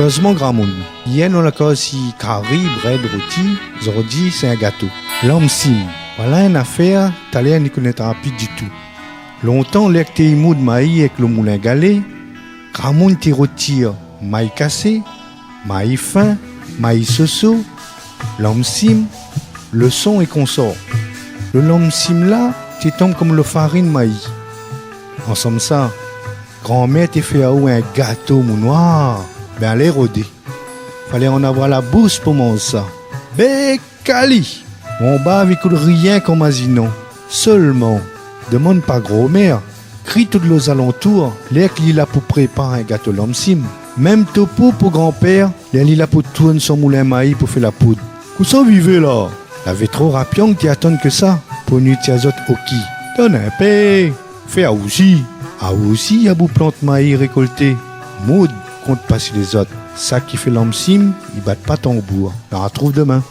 Cosmo grand monde. Hier, on a aussi curry, bread, rôti, aujourd'hui, c'est un gâteau. L'homme sim. Voilà une affaire, t'as l'air n'y connaîtra plus du tout. Longtemps, l'écté mou de maïs avec le moulin galé, grand monde t'y retire maïs cassé, maïs fin, maïs soso, l'homme sim, le son et consort. Le l'homme sim là, t'y tombe comme le farine maïs. En somme ça, grand-mère t'a fait à où un gâteau mou noir, ben allez rôder. Fallait en avoir la bouche pour manger ça. Bécali! On bat avec rien comme asinon. Seulement, demande pas gros-mère, crie tous les alentours, l'air qu'il a pour préparer un gâteau l'homme sim. Même topo pour grand-père, l'air il a pour tourner son moulin maïs pour faire la poudre. Où ça vivez là? L'avait trop rapion qui attend que ça, pour nuit tiazot oki. Donne un paix, fais à aussi. Ah aussi, y a beau plante maïs récoltées. Maud, compte pas sur les autres. Ça qui fait l'homme sim, ils battent pas tambour. On la retrouve demain.